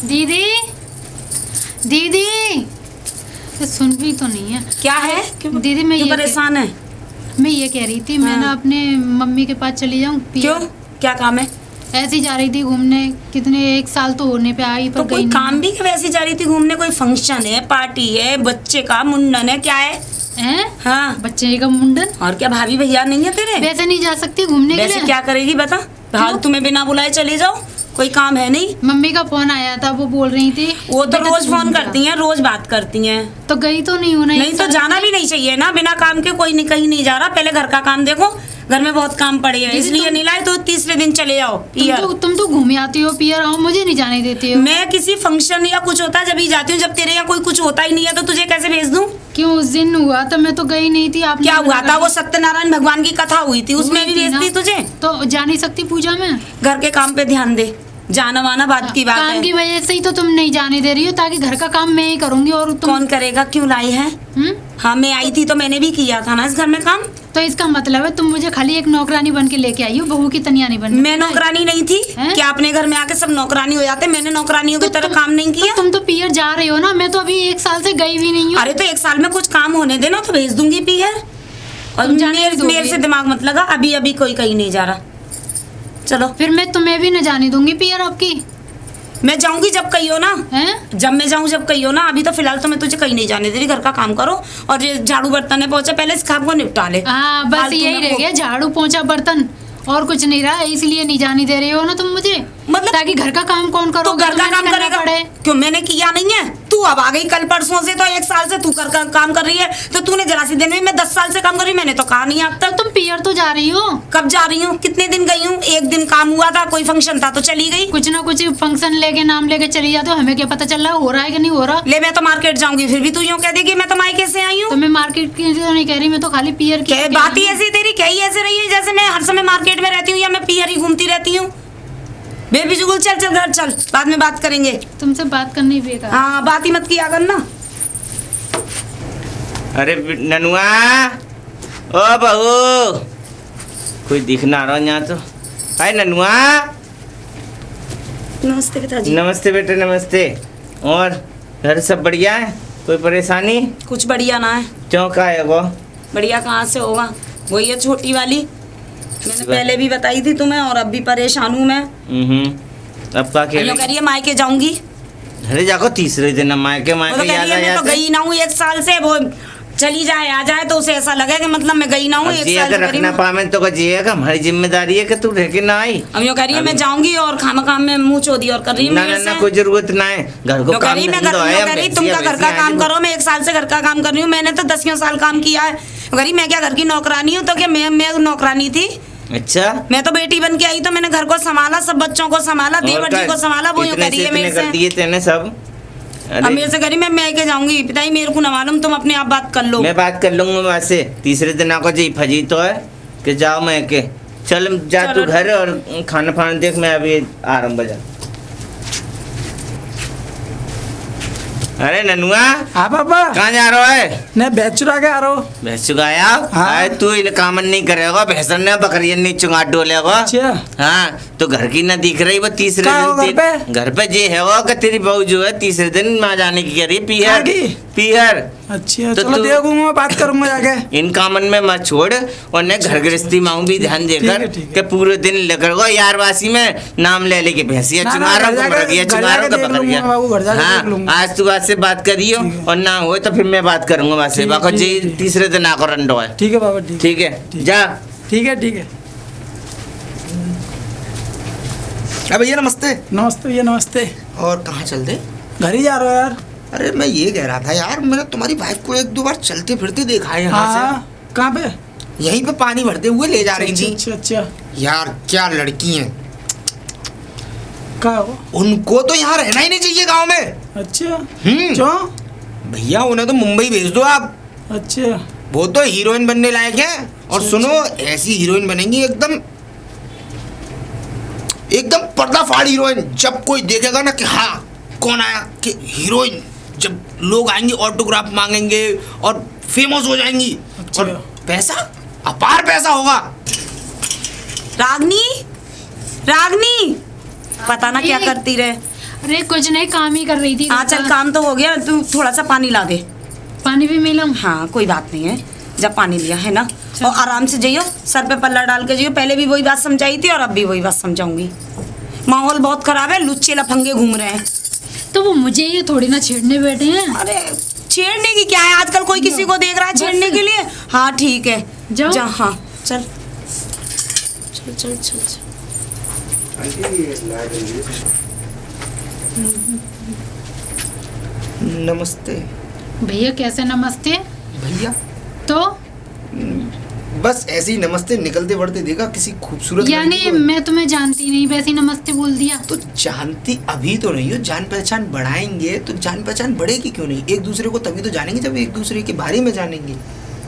दीदी दीदी, ये सुन भी तो नहीं है। क्या है? दीदी मैं ये परेशान है? मैं ये कह रही थी, मैं ना अपने मम्मी के पास चली जाऊँ। क्यों, क्या काम है? ऐसे ही जा रही थी घूमने, कितने 1 साल तो होने पे आई, पर तो कोई काम भी वैसे जा रही थी घूमने? कोई फंक्शन है, पार्टी है, बच्चे का मुंडन है, क्या है? हैं? हाँ, बच्चे का मुंडन। और क्या भाभी भैया नहीं है तेरे? वैसे नहीं जा सकती घूमने के लिए। वैसे क्या करेगी बता? फालतू में बिना बुलाए चले जाओ, कोई काम है नहीं? मम्मी का फोन आया था, वो बोल रही थी वो तो रोज फोन करती हैं, रोज बात करती हैं। तो गई तो नहीं होना? नहीं तो जाना भी नहीं चाहिए ना, बिना काम के कोई कहीं नहीं जा रहा। पहले घर का काम देखो, घर में बहुत काम पड़े हैं, इसलिए नहीं लाए तो तीसरे दिन चले जाओ पियर। तुम तो घूमे आती हो पियर, आओ मुझे नहीं जाने देती हो। मैं किसी फंक्शन या कुछ होता है जब ही जाती हूँ, जब तेरे यहाँ कोई कुछ होता ही नहीं है तो तुझे कैसे भेज दूँ? क्यों, उस दिन हुआ था, मैं तो गई नहीं थी। आप क्या हुआ था? वो सत्यनारायण भगवान की कथा हुई थी, उसमें भी भेजती तुझे? तो जा नहीं सकती पूजा में? घर के काम पे ध्यान दे, जाना वाना बात की बात है। काम की वजह से ही तो तुम नहीं जाने दे रही हो, ताकि घर का काम मैं ही करूंगी। और तुम कौन करेगा? क्यों लाई है? हाँ, मैं आई थी तो मैंने भी किया था ना इस घर में काम। तो इसका मतलब है तुम मुझे खाली एक नौकरानी बन के लेके आई हो, बहू की तनिया नहीं बन। मैं नौकरानी नहीं थी क्या? अपने घर में आके सब नौकरानी हो जाते? मैंने नौकरानियों की तरह काम नहीं किया। तुम तो पियर जा रही हो ना, मैं तो अभी 1 साल से गई भी नहीं हूँ। अरे तो 1 साल में कुछ काम होने देना तो भेज दूंगी पियर। और मेरे से दिमाग मत लगा, अभी अभी कोई कहीं नहीं जा रहा। चलो फिर मैं तुम्हें भी न जाने दूंगी पियर आपकी। मैं जाऊंगी जब कही हो ना, जब मैं जाऊं जब कही हो ना। अभी तो फिलहाल तो मैं तुझे कहीं नहीं जाने दे रही। घर का काम करो और ये झाड़ू बर्तन है पहुंचा, पहले इस काम को निपटा ले। हाँ बस यही रह गया, झाड़ू पोंछा बर्तन, और कुछ नहीं रहा। इसलिए नहीं जाने दे रही हो ना तुम मुझे, मतलब ताकि घर का काम कौन करो? तो घर का काम करेगा? क्यों, मैंने किया नहीं है? तू अब आ गई कल परसों से, तो 1 साल से तू काम कर रही है, तो तूने जरा सी दिन में, मैं 10 साल से काम कर रही हूँ, मैंने तो कहा नहीं अब तक। तुम पियर तो जा रही हो? कब जा रही हूँ? कितने दिन गई हूँ? 1 दिन काम हुआ था, कोई फंक्शन था तो चली गई। कुछ ना कुछ फंक्शन लेके नाम लेके चली जाते हो, हमें क्या पता चल रहा है हो रहा है कि नहीं हो रहा? ले, मैं तो मार्केट जाऊंगी, फिर भी तू यूँ कह देगी मैं तो मायके से आई हूँ। तो मैं मार्केट की तो नहीं कह रही, मैं तो खाली पियर की बात ही ऐसी तेरी, कही ऐसे रही है जैसे मैं हर समय मार्केट में रहती हूँ या मैं पियर ही घूमती रहती हूँ। बेबी जुगुल चल चल घर चल, बाद में बात करेंगे। तुमसे बात करनी भी है। हाँ, बात ही मत किया करना। अरे ननुआ, ओ बहू, कोई दिख ना रहा यहाँ तो। हाय ननुआ। नमस्ते पिताजी। नमस्ते बेटे, नमस्ते। और घर सब बढ़िया है? कोई परेशानी? कुछ बढ़िया ना है। क्यों, का है वो? बढ़िया कहाँ से होगा? वही है छोटी वाली, मैंने पहले भी बताई थी तुम्हें, और अब भी परेशान हूँ मैं। अब का करिए मायके जाऊंगी। अरे जाको तीसरे दिन मायके मैं तो गई ना हूँ 1 साल से। वो चली जाए आ जाए तो उसे ऐसा लगे कि मतलब मैं गई ना हूँ 1 साल से। रखना पावे तो का हमारी जिम्मेदारी है कि तू रह के ना आई। अब यो करिए मैं जाऊंगी और खामा काम में मुंह चोदी और कर रही हूँ। ना कोई जरूरत ना है, घर को काम तुम का घर का काम करो। मैं 1 साल से घर का काम कर रही हूँ, मैंने तो 10 साल काम किया है। गरीब मैं क्या घर की नौकरानी हूँ? तो क्या मैं नौकरानी थी? अच्छा, मैं तो बेटी बन के आई, तो मैंने घर को संभाला, सब बच्चों को संभाला, देवर जी को संभाला। वो यूँ करिए मेरे से सब। अब मेरे से करी, मैं मैके जाऊंगी। पिताजी मेरे को ना मालूम, तुम अपने आप बात कर लो। मैं बात कर लूंगा वहाँ से। तीसरे दिन आपको जी फजी तो है कि जाओ मैके। चल जा तू घर और खाना फाना देख, मैं अभी आ रहा हूँ बाजार। अरे ननुआ। हाँ पापा। कहाँ जा रहा है? मैं भैंस चुरा के आ रहा हूँ। भैंस चुगाया? हाँ। तू काम नहीं करेगा, भैंसन ने बकरियां नहीं चुगा डोलेगा। अच्छा। हाँ, तो घर की ना दिख रही वो तीसरे दिन घर पे जे है वो कि तेरी बहू जो है तीसरे दिन माँ जाने की कह रही पियर पियर। अच्छा, तो चलो देखूंगा, मैं बात करूंगा जाके। इन कामन में मत छोड़, और न घर गृहस्थी माँ भी ध्यान देकर कि पूरे दिन लेकर गो यार वासी में नाम ले लेके भैंसिया चुनारो बकरिया। हाँ, आज तू बात से बात करियो, और ना हो तो फिर मैं बात करूंगा बात से। बाको जी तीसरे दिन आकर रंडो है। ठीक है बाबा, ठीक है, जा। ठीक है ठीक है। भैया नमस्ते। नमस्ते भैया, नमस्ते। और कहाँ चल दे? घर ही जा रहा हो यार। अरे मैं ये कह रहा था यार, मैंने तुम्हारी वाइफ को 1-2 बार चलते फिरते देखा है यहाँ से। कहाँ पे? यहीं पे पानी भरते हुए ले जा रही थी। अच्छा यार क्या लड़की हैं। क्या? उनको तो यहाँ रहना ही नहीं चाहिए गांव में। अच्छा। क्यों भैया, उन्हें तो मुंबई भेज दो आप। अच्छा। वो तो हीरोइन बनने लायक है। और सुनो, ऐसी हीरोइन बनेंगी एकदम एकदम पर्दाफाड़ हीरोइन। जब कोई देखेगा ना कि हाँ कौन आया, कि हीरोइन, जब लोग आएंगे ऑटोग्राफ मांगेंगे और फेमस हो जाएंगी। अच्छा। और पैसा, अपार पैसा होगा। रागनी, रागनी, पता ना क्या करती रहे। अरे कुछ नहीं, काम ही कर रही थी। हाँ चल, काम तो हो गया, तू थोड़ा सा पानी ला दे। पानी भी मिलम? हाँ कोई बात नहीं है, जब पानी लिया है ना, और आराम से जाइयो, सर पे पल्ला डाल के जाइयो। पहले भी वही बात समझाई थी और अब भी वही बात समझाऊंगी। माहौल बहुत खराब है, लुच्चे लफंगे घूम रहे हैं। तो वो मुझे ये थोड़ी ना छेड़ने बैठे हैं। अरे छेड़ने की क्या है, आजकल कोई किसी को देख रहा है छेड़ने के लिए। हाँ ठीक है, जाओ। जा, हाँ चल चल चल चल, चल। नमस्ते भैया। कैसे नमस्ते? भैया। तो बस ऐसे ही नमस्ते, निकलते बढ़ते देखा किसी खूबसूरत यानी लड़की को। मैं तुम्हें जानती नहीं, वैसे ही नमस्ते बोल दिया। तो जानती अभी तो नहीं हो, जान पहचान बढ़ाएंगे तो जान पहचान बढ़ेगी क्यों नहीं। एक दूसरे को तभी तो जानेंगे जब एक दूसरे के बारे में जानेंगे।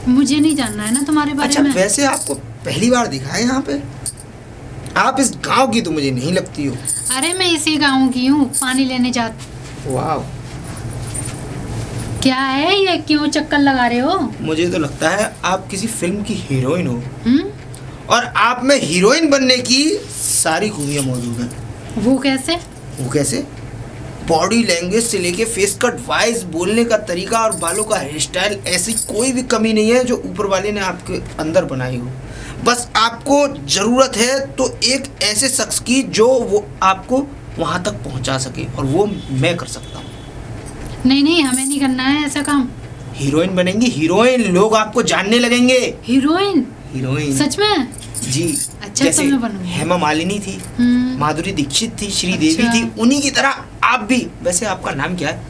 मुझे नहीं जानना है ना तुम्हारे बारे अच्छा में। वैसे आपको पहली बार दिखा है यहाँ पे, आप इस गांव की तो मुझे नहीं लगती हो। अरे मैं इसी गाँव की हूँ, पानी लेने जाती। वाह, क्या है ये, क्यों चक्कर लगा रहे हो? मुझे तो लगता है आप किसी फिल्म की हीरोइन हो, हम्म? और आप में हीरोइन बनने की सारी खूबियां मौजूद हैं। वो कैसे? वो कैसे? बॉडी लैंग्वेज से लेके फेस कट, वॉइस, बोलने का तरीका और बालों का हेयर स्टाइल, ऐसी कोई भी कमी नहीं है जो ऊपर वाले ने आपके अंदर बनाई हो। बस आपको जरूरत है तो एक ऐसे शख्स की जो वो आपको वहां तक पहुंचा सके, और वो मैं कर सकता हूँ। नहीं नहीं, हमें नहीं करना है ऐसा काम। हीरोइन बनेंगी, हीरोइन, लोग आपको जानने लगेंगे। हीरोइन? हीरोइन सच में? जी। अच्छा, जैसे तो मैं बनूंगी। हेमा मालिनी थी, माधुरी दीक्षित थी, श्रीदेवी अच्छा। थी, उन्हीं की तरह आप भी। वैसे आपका नाम क्या है?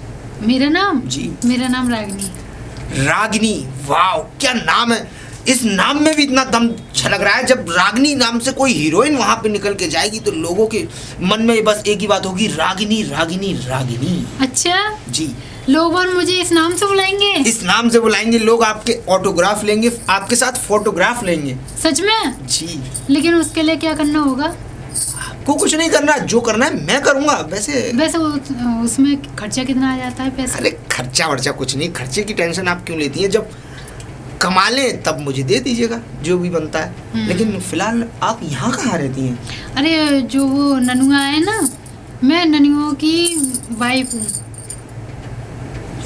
मेरा नाम? जी। मेरा नाम रागिनी। रागिनी, वाह क्या नाम है। इस नाम में भी इतना दम छलक रहा है। जब रागिनी नाम से कोई हीरोइन वहां पे निकल के जाएगी तो लोगों के मन में बस एक ही बात होगी, रागिनी रागिनी रागिनी। अच्छा, जी। लोग और मुझे इस नाम से बुलाएंगे? इस नाम से बुलाएंगे, लोग आपके ऑटोग्राफ लेंगे, आपके साथ फोटोग्राफ लेंगे। सच में? जी। लेकिन उसके लिए क्या करना होगा? आपको कुछ नहीं करना, जो करना है मैं करूंगा। वैसे उसमें खर्चा कितना आ जाता है, पैसा? अरे खर्चा वर्चा कुछ नहीं, खर्चे की टेंशन आप क्यों लेती हैं। जब कमा लें तब मुझे दे दीजिएगा जो भी बनता है। लेकिन फिलहाल आप यहाँ कहाँ रहती हैं? अरे जो वो ननुआ है ना, मैं ननुआ की वाइफ हूँ।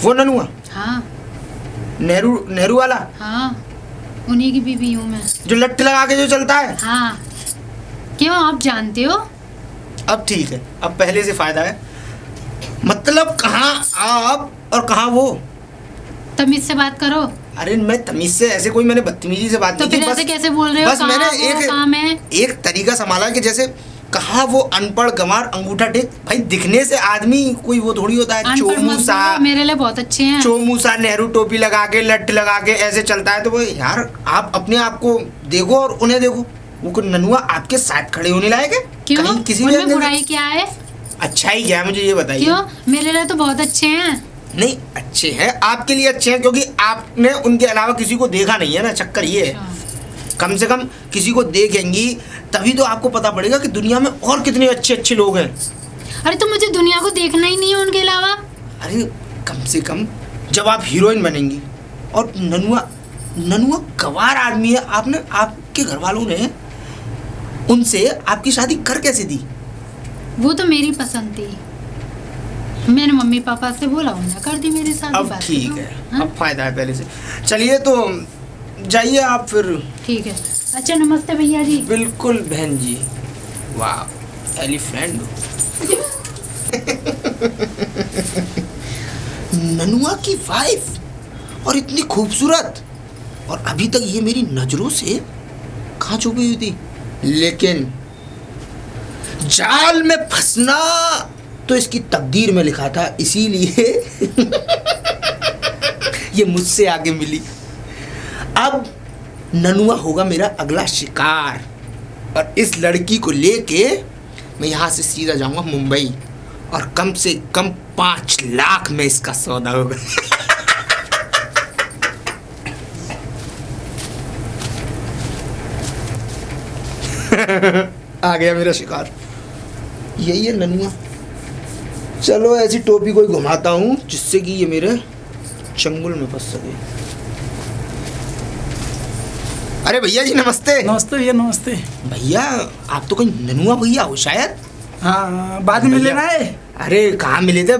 वो ननुआ? हाँ। नेहरू वाला? हाँ, उन्हीं की बीवी हूँ मैं। जो लट्ठ लगा के जो चलता है? हाँ। क्यों, आप जानते हो? अब ठीक है, अब पहले से फायदा है। मतलब कहाँ आप और कहाँ वो? तमीज से बात करो। अरे मैं तमीज से, ऐसे कोई मैंने बदतमीजी से बात तो नहीं की। फिर ऐसे कैसे बोल रहे हो? बस मैंने एक तरीका संभाला कि जैसे कहाँ वो अनपढ़ गंवार अंगूठा टेक। भाई दिखने से आदमी कोई वो थोड़ी होता है। चोमूसा, मेरे लिए बहुत अच्छे हैं। चोमूसा, नेहरू टोपी लगा के, लट लगा के ऐसे चलता है। तो वो यार आप अपने आप को देखो और उन्हें देखो। वो ननुआ आपके साथ खड़े होने लायक है? क्यों? कहीं किसी उनमें बुराई क्या है? अच्छा ही क्या है, मुझे ये बताइए। क्यों? मेरे लिए तो बहुत अच्छे हैं। नहीं अच्छे हैं, आपके लिए अच्छे हैं क्योंकि आपने उनके अलावा किसी को देखा नहीं है ना, चक्कर ये है। कम से कम किसी को देखेंगी तभी तो आपको पता पड़ेगा कि दुनिया में और कितने अच्छे अच्छे लोग हैं। अरे तो मुझे दुनिया को देखना ही नहीं है उनके अलावा। अरे कम से कम जब आप हीरोइन बनेंगी, और ननुआ गवार आदमी है, आपने आपके घर वालों ने उनसे आपकी शादी कर कैसे दी? वो तो मेरी पसंद थी, मैंने मम्मी पापा से बोला, उन्होंने कर दी मेरी शादी। अब ठीक है, अब फायदा है पहले से। चलिए तो जाइए आप फिर। ठीक है। अच्छा नमस्ते भैया जी। बिल्कुल बहन जी। वाह एलिफेंट। ननुआ की वाइफ और इतनी खूबसूरत, और अभी तक ये मेरी नजरों से कहाँ छुपी हुई थी। लेकिन जाल में फंसना तो इसकी तकदीर में लिखा था, इसीलिए ये मुझसे आगे मिली। अब ननुआ होगा मेरा अगला शिकार, और इस लड़की को लेके मैं यहाँ से सीधा जाऊंगा मुंबई, और कम से कम 5 लाख में इसका सौदा होगा। आ गया मेरा शिकार, यही है ननुआ। चलो ऐसी टोपी कोई घुमाता हूँ जिससे कि ये मेरे चंगुल में फंस सके। अरे भैया जी नमस्ते। नमस्ते भैया, नमस्ते। भैया आप तो कोई ननुआ भैया हो शायद। हाँ बाद में लेना है। अरे कहाँ मिले थे?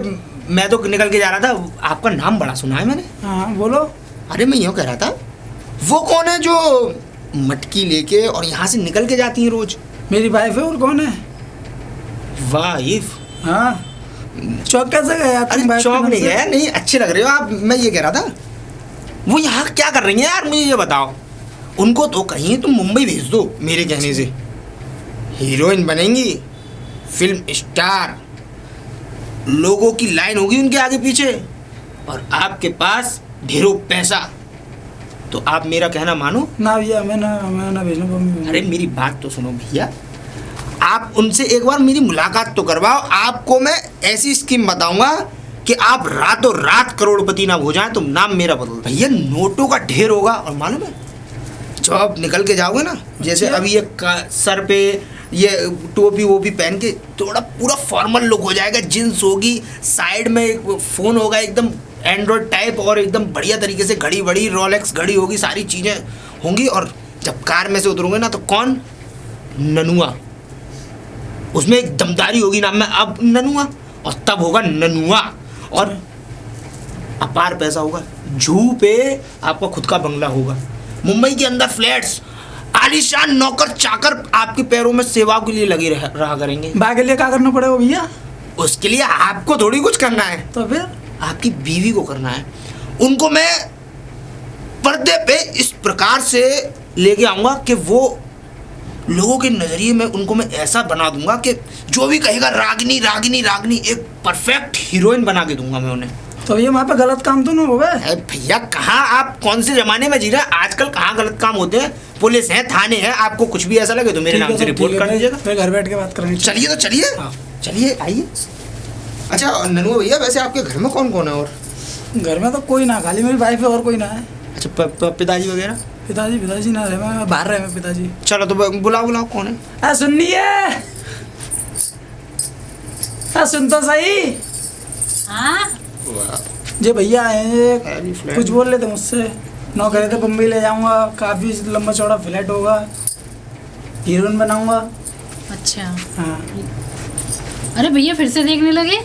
मैं तो निकल के जा रहा था, आपका नाम बड़ा सुना है मैंने। हाँ बोलो। अरे मैं यूँ कह रहा था, वो कौन है जो मटकी लेके और यहाँ से निकल के जाती है रोज? मेरी वाइफ है, और कौन है? वाइफ? हाँ, चौक कैसे गए आप? अरे चौक नहीं गया, नहीं अच्छे लग रहे हो आप। मैं ये कह रहा था, वो यहाँ क्या कर रही है यार, मुझे ये बताओ। उनको तो कहीं तुम मुंबई भेज दो मेरे कहने से, हीरोइन बनेंगी, फिल्म स्टार, लोगों की लाइन होगी उनके आगे पीछे, और आपके पास ढेरों पैसा। तो आप मेरा कहना मानो। ना भैया, मैं ना भेजूंगा। अरे मेरी बात तो सुनो भैया, आप उनसे एक बार मेरी मुलाकात तो करवाओ। आपको मैं ऐसी स्कीम बताऊंगा कि आप रातों रात करोड़पति ना हो जाए तो नाम मेरा बदल। भैया नोटों का ढेर होगा, और मालूम है जब आप निकल के जाओगे ना, जैसे अभी ये सर पे ये टोपी वोपी पहन के थोड़ा पूरा फॉर्मल लुक हो जाएगा, जींस होगी, साइड में एक फ़ोन होगा एकदम एंड्रॉयड टाइप, और एकदम बढ़िया तरीके से घड़ी बड़ी रोलेक्स घड़ी होगी, सारी चीज़ें होंगी। और जब कार में से उतरोगे ना तो कौन? ननुआ। उसमें एक दमदारी होगी नाम में, अब ननुआ, और तब होगा ननुआ, और अपार पैसा होगा। जू पे आपका खुद का बंगला होगा, मुंबई के अंदर फ्लैट्स, आलीशान नौकर चाकर आपके पैरों में सेवा के लिए लगे रहा करेंगे। बाकी लिए क्या करना पड़ेगा भैया? उसके लिए आपको थोड़ी कुछ करना है, तो फिर आपकी बीवी को करना है। उनको मैं पर्दे पे इस प्रकार से लेके आऊंगा कि वो लोगों के नजरिए में उनको मैं ऐसा बना दूंगा कि जो भी कहेगा रागिनी रागिनी रागिनी, एक परफेक्ट हीरोइन बना के दूंगा मैं उन्हें। तो ये वहाँ पे गलत काम तो ना हो गए? अरे भैया कहाँ, आप कौन से जमाने में जी रहे हैं? आजकल कहाँ गलत काम होते हैं? पुलिस है, थाने है, आपको कुछ भी ऐसा लगे तो मेरे नाम से रिपोर्ट कर दीजिएगा। फिर घर बैठ के बात करेंगे। चलिए तो चलिए। हाँ। चलिए आइए। अच्छा ननुआ भैया, वैसे आपके घर में कौन कौन है? और घर में तो कोई ना, खाली मेरी वाइफ है, और कोई ना है। अच्छा पिताजी वगैरह? पिताजी ना रहे, मैं बाहर रहे, मैं पिताजी। चलो तो बुलाओ कौन है? सुनिए, सुन तो सही। हाँ जे भैया आए हैं, अरे फ्लैट। कुछ बोल रहे थे मुझसे, नौ कह रहे थे बम्बई ले जाऊंगा, काफ़ी लंबा चौड़ा फ्लैट होगा, हीरोइन बनाऊंगा। अच्छा। हाँ, अरे भैया फिर से देखने लगे?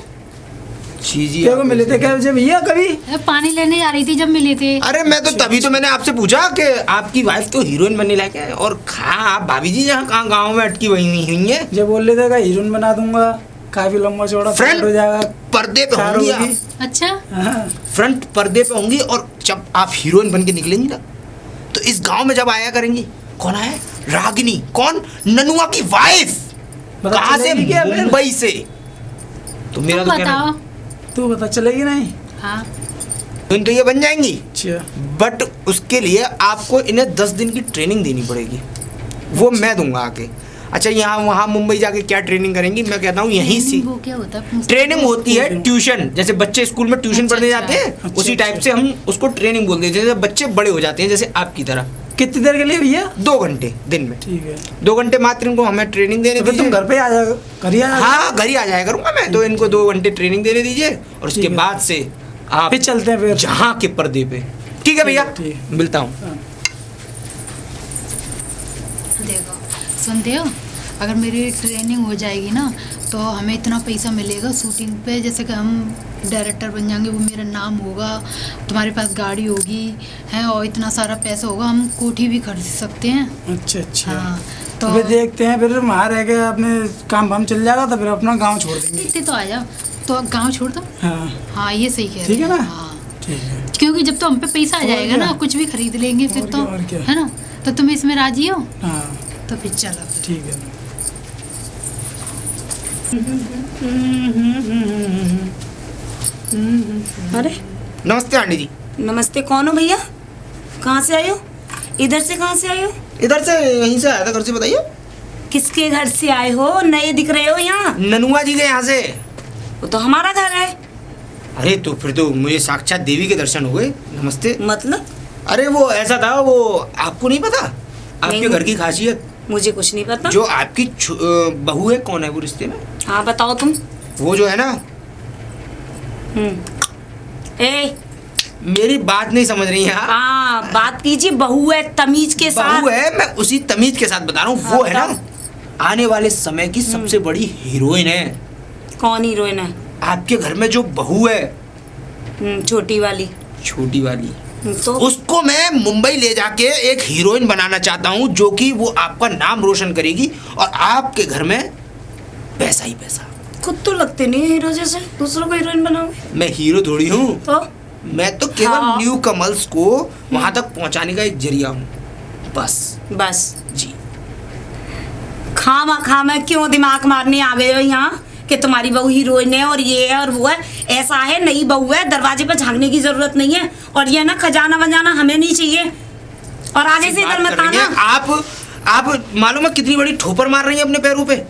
जी क्या को मिले थे क्या मुझे भैया कभी? पानी लेने जा रही थी जब मिले थे। अरे मैं तो तभी तो मैंने आपसे पूछा कि आपकी वाइफ तो हीरोइन बनने लायक है, और हाँ भाभी जी यहाँ कहाँ गाँव में अटकी हुई है। जो बोल रहे थे का हीरोइन बना दूंगा, काफी लंबा चौड़ा फ्लैट हो जाएगा, पर्दे पे कार होंगी होगी। आप। अच्छा। हाँ, फ्रंट पर्दे पे होंगी, और जब आप हीरोइन बन के निकलेंगी ना तो इस गांव में जब आया करेंगी, कौन है? रागिनी। कौन? ननुआ की वाइफ। पता कहाँ से? चलेगी क्या फिर? मुंबई से। तो मेरा तुम तो कहना बताओ। तू बता चलेगी नहीं? हाँ तो ये बन जाएंगी, अच्छा, बट उसके लिए आपको इन्हें 10 दिन की ट्रेनिंग देनी पड़ेगी, वो मैं दूंगा आके। अच्छा यहाँ वहाँ मुंबई जाके क्या ट्रेनिंग करेंगी? मैं कहता हूँ यहीं से वो क्या होता है? ट्रेनिंग होती है, ट्यूशन। जैसे बच्चे स्कूल में ट्यूशन अच्छा, पढ़ने अच्छा। जाते हैं, अच्छा, उसी टाइप अच्छा। से हम उसको ट्रेनिंग बोलते हैं। जैसे बच्चे बड़े हो जाते हैं जैसे आपकी तरह। कितनी देर के लिए भैया? 2 घंटे दिन में, ठीक है। 2 घंटे मात्र इनको हमें ट्रेनिंग देने तो फिर तुम दीजिए। घर पे आ जाओ, घर ही आ जाओ। हाँ घर ही आ जाया करूंगा मैं, तो इनको 2 घंटे ट्रेनिंग देने दीजिए, और उसके ठीक है। बाद से आप फिर चलते हैं फिर। जहाँ के पर्दे पे। ठीक है भैया, ठीक है। मिलता हूँ। देखो सुनते हो, अगर मेरी ट्रेनिंग हो जाएगी ना तो हमें इतना पैसा मिलेगा शूटिंग पे, जैसे कि हम डायरेक्टर बन जाएंगे, वो मेरा नाम होगा, तुम्हारे पास गाड़ी होगी है, और इतना सारा पैसा होगा, हम कोठी भी खरीद सकते हैं। अच्छा अच्छा। हाँ तो तो फिर देखते हैं, फिर वहाँ रह के अपने काम वाम चल जाएगा, तो फिर अपना गांव छोड़ देंगे। इतने तो आ जाओ, तो गांव छोड़ दो। हाँ हाँ ये सही कह रहे ठीक है हैं। ना? हाँ ठीक है। क्योंकि जब तो हम पे पैसा आ और जाएगा क्या? ना, कुछ भी खरीद लेंगे फिर और तो, क्या, और क्या? है ना? तो तुम इसमें राजी हो? हाँ तो फिर चलो। ठीक है। अरे नमस्ते आंटी जी। नमस्ते, कौन हो भैया? कहाँ से आए हो? इधर से कहाँ से आए हो? इधर से, यहीं से आया था, घर से। बताइए किसके घर से आए हो? नए दिख रहे हो यहाँ। ननुआ जी के यहाँ से। वो तो हमारा घर है। अरे तो फिर तो मुझे साक्षात देवी के दर्शन हो गए। नमस्ते। मतलब? अरे वो ऐसा था, वो आपको नहीं पता आपके नहीं। घर की खासियत? मुझे कुछ नहीं पता। जो आपकी बहू है, कौन है वो रिश्ते में? हाँ बताओ तुम। वो जो है ना, ए मेरी बात नहीं समझ रही हैं आप? हाँ बात कीजिए, बहू है तमीज के साथ। बहू है, मैं उसी तमीज के साथ बता रहा हूँ। हाँ, वो है ना बताओ। आने वाले समय की सबसे बड़ी हीरोइन है। कौन हीरोइन है? आपके घर में जो बहू है छोटी वाली। छोटी वाली, तो उसको मैं मुंबई ले जाके एक हीरोइन बनाना चाहता हूँ, जो कि वो आपका नाम रोशन करेगी और आपके घर में पैसा ही पैसा। खुद तो लगते नहीं है हीरो जैसे, दूसरों को हीरोइन बनाओगे। मैं हीरो थोड़ी हूँ, तो मैं तो केवल हाँ। न्यू कमल्स को वहां तक पहुंचाने का एक जरिया हूँ, बस जी। खामा क्यों दिमाग मारने आ गए हो यहाँ कि तुम्हारी बहू हीरोइन है और ये है और वो है। ऐसा है, नई बहू है, दरवाजे पर झांकने की जरूरत नहीं है। और ये ना खजाना वजाना हमें नहीं चाहिए। और आगे से इधर मत आना। आप मालूम है कितनी बड़ी ठोपर मार रही है अपने पैरों पे।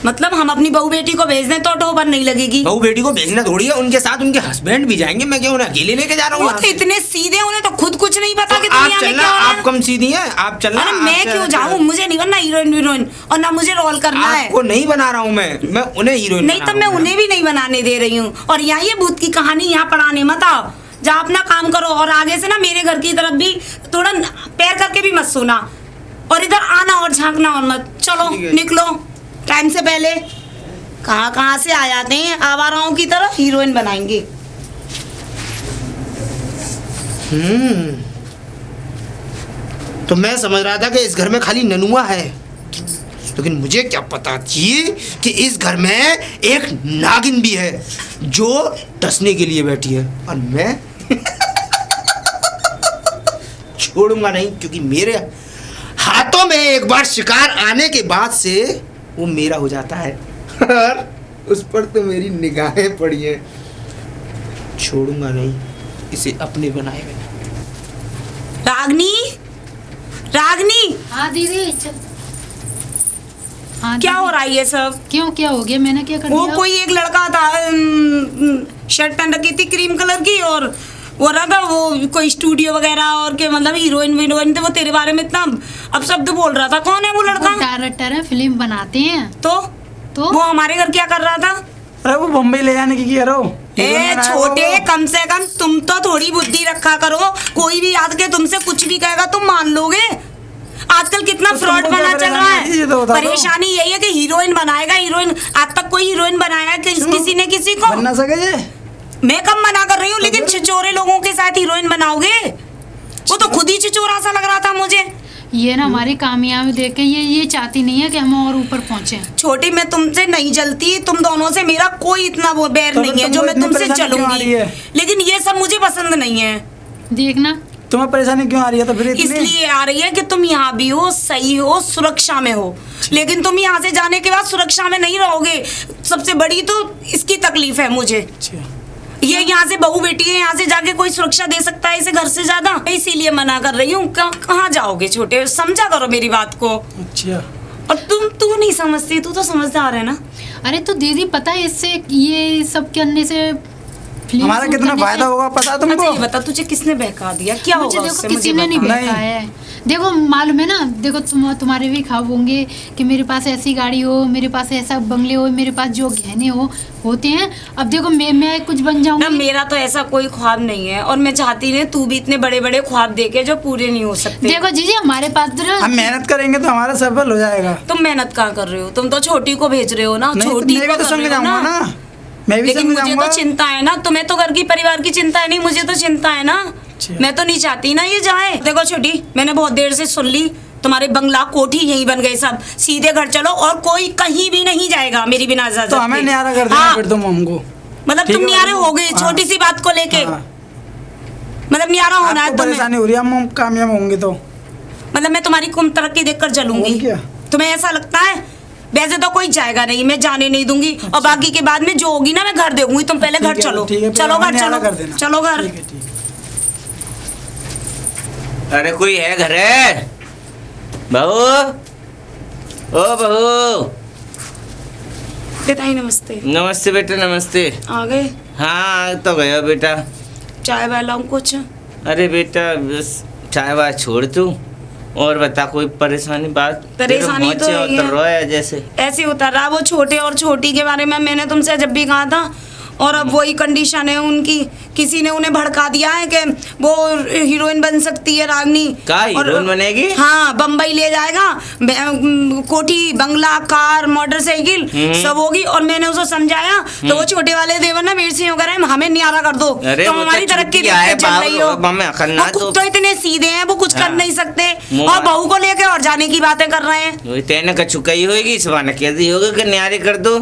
मतलब हम अपनी बहू बेटी को भेज दें तो ठोकर नहीं लगेगी। बहू बेटी को भेजना थोड़ी है, उनके साथ उनके हस्बैंड भी जाएंगे। मैं क्या उन्हें अकेले लेके जा रहा हूँ? वो तो इतने सीधे, उन्हें तो खुद कुछ नहीं पता कि आप दुनिया में चलना, क्या हो रहा आप है। कम सीधी हैं, आप चलना। अरे मैं क्यों जाऊँ, मुझे नहीं बनना हीरोइन और ना मुझे रोल करना है। आपको नहीं बना रहा हूँ मैं उन्हें हीरोइन नहीं तो मैं उन्हें भी नहीं बनाने दे रही हूँ। और यहाँ ये भूत की कहानी यहाँ पढ़ाने मत आओ, जा अपना काम करो। और आगे से ना मेरे घर की तरफ भी थोड़ा पैर करके भी मत सोना, और इधर आना और झांकना और मत। चलो निकलो टाइम से पहले। कहाँ से आ जाते हैं आवाराओं की तरह, हीरोइन बनाएंगे। तो मैं समझ रहा था कि इस घर में खाली ननुआ है, लेकिन मुझे क्या पता थी कि इस घर में एक नागिन भी है जो टसने के लिए बैठी है। और मैं छोड़ूंगा नहीं, क्योंकि मेरे हाथों में एक बार शिकार आने के बाद से वो मेरा हो जाता है। और उस पर तो मेरी निगाहें पड़ी हैं। छोड़ूंगा नहीं इसे अपने बनाए बिना। रागनी हाँ दीदी चल। हाँ क्या दीदी। हो रहा है ये सब? क्यों, क्या हो गया? मैंने क्या कर वो दिया? कोई एक लड़का था, शर्ट पहन रखी थी क्रीम कलर की, और वो रहा था वो कोई स्टूडियो वगैरह और के मतलब हीरोइन थे। वो तेरे बारे में इतना अपशब्द बोल रहा था। कौन है वो लड़का? डायरेक्टर है, फिल्म बनाते हैं। तो वो हमारे घर क्या कर रहा था? अरे वो बम्बई ले जाने की कह रहा हूँ। ए छोटे, कम से कम तुम तो थोड़ी बुद्धि रखा करो। कोई भी आके तुमसे कुछ भी कहेगा तुम मान लोगे? आजकल कितना फ्रॉड बना चल रहा है। परेशानी यही है कि हीरोइन बनाएगा हीरोइन। आज तक कोई हीरोइन बनाया किसी ने किसी को? बन ना सके ये। मैं कम मना कर रही हूँ, लेकिन छिचोरे लोगों के साथ हीरोइन बनाओगे? वो तो खुद ही छिचोरा सा लग रहा था मुझे। ये ना हमारी कामयाबी देख के ये चाहती नहीं है कि हम और ऊपर पहुंचे। छोटी, मैं तुमसे नहीं जलती। तुम दोनों से मेरा कोई इतना वो बैर तो नहीं है जो मैं तुमसे चलूंगी, लेकिन ये सब मुझे पसंद नहीं है। देखना तुम्हें परेशानी क्यों आ रही है? तो फिर इसलिए आ रही है कि तुम यहाँ भी हो, सही हो, सुरक्षा में हो, लेकिन तुम यहाँ से जाने के बाद सुरक्षा में नहीं रहोगे। सबसे बड़ी तो इसकी तकलीफ है मुझे। ये यहाँ से बहू बेटी है, यहाँ से जाके कोई सुरक्षा दे सकता है इसे घर से ज्यादा? इसीलिए मना कर रही हूँ। कहाँ जाओगे छोटे? समझा करो मेरी बात को। अच्छा। और तू नहीं समझती, तू तो समझदार है ना। अरे तो दीदी पता है इससे ये सब करने से हमारा कितना फायदा होगा पता है तुमको? अच्छा ये बता, तुझे किसने बहका दिया? क्या मुझे होगा देखो उससे? किसी ने नहीं बहकाया है। देखो मालूम है ना, देखो तुम्हारे भी ख्वाब होंगे कि मेरे पास ऐसी गाड़ी हो, मेरे पास ऐसा बंगले हो, मेरे पास जो गहने होते हैं। अब देखो मैं कुछ बन जाऊंगी ना। मेरा तो ऐसा कोई ख्वाब नहीं है, और मैं चाहती नहीं तू भी इतने बड़े बड़े ख्वाब देखे जो पूरे नहीं हो सकते। देखो जीजी हमारे पास हम मेहनत करेंगे तो हमारा सफल हो जाएगा। तुम मेहनत कहाँ कर रहे हो? तुम तो छोटी को भेज रहे हो ना। छोटी मैं भी को तो कर संग रहे हो जाऊंगा ना। मैं भी लेकिन संग मुझे जाऊंगा। तो चिंता है ना। तुम्हें तो घर की परिवार की चिंता है नहीं, मुझे तो चिंता है ना। मैं तो नहीं चाहती ना ये जाए। देखो छोटी, मैंने बहुत देर से सुन ली, तुम्हारे बंगला कोठी यही बन गए सब। सीधे घर चलो और कोई कहीं भी नहीं जाएगा मेरी बिना इजाजत तो हमें न्यारा कर देना फिर तुम हमको। मतलब तुम न्यारे हो गए छोटी सी बात को लेके? मतलब न्यारा होना है तुम्हें? परेशानी हो रही है, हम कामयाब होंगे तो मतलब मैं तुम्हारी कुम तरक्की देखकर चलूंगी? तुम्हें ऐसा लगता है? वैसे तो कोई जाएगा नहीं, मैं जाने नहीं दूंगी। और बाकी के बाद में जो होगी ना मैं घर दे दूंगी। तुम पहले घर चलो। चलो घर चलो, चलो घर। अरे कोई है घर है? बहू, ओ बहू। पिताजी नमस्ते। नमस्ते बेटा, नमस्ते। आ गए? हाँ तो गया बेटा। चाय वाय लाऊं कुछ? अरे बेटा बस चाय वाय छोड़ तू, और बता कोई परेशानी बात? परेशानी तो है जैसे ऐसे उतर रहा। वो छोटे और छोटी के बारे में मैंने तुमसे जब भी कहा था, और अब वही कंडीशन है उनकी किसी ने उन्हें भड़का दिया है कि वो हीरोइन बन सकती है रागनी। का हीरोइन बनेगी? हाँ, बम्बई ले जाएगा, कोठी, बंगला, कार, मोटरसाइकिल सब होगी। और मैंने उसको समझाया तो वो छोटे वाले देवर ना मेरे से यूं करे, हमें न्यारा कर दो, तुम हमारी तरक्की देख के चल रही हो। वो तो इतने सीधे हैं, वो कुछ कर नहीं सकते, और बहू को लेके और जाने की बातें कर रहे हैं। तेने का चुकाई होगी, इस बार कह दी होगी कि न्यारे कर दो,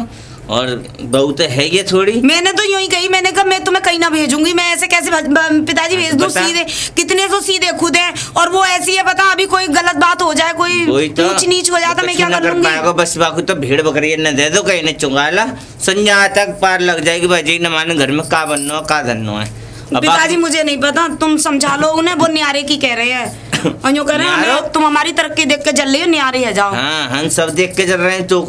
और बहू तो है ये थोड़ी। मैंने तो यूं ही कही, मैंने कहा मैं तुम्हें कहीं ना भेजूंगी, मैं ऐसे कैसे पिताजी भेज दूं? सीधे कितने तो सीधे खुद है, और वो ऐसी है, पता अभी कोई गलत बात हो जाए, कोई ऊंच नीच हो जाता, मैं क्या कर लूंगी? बस बाकी तो भेड़ बकरी न दे दो, कहीं ने चुंगाला संज्ञा तक पार लग जाएगी भाई न माने घर में का बनना का धनो है। पिताजी मुझे नहीं पता, तुम समझा लो उन्हें, वो न्यारे की कह रहे हैं और यूं कह रहे हैं तुम हमारी तरक्की देख के जल रही हो, न्यारे है जाओ। हाँ, हम सब देख के जल रहे हैं तो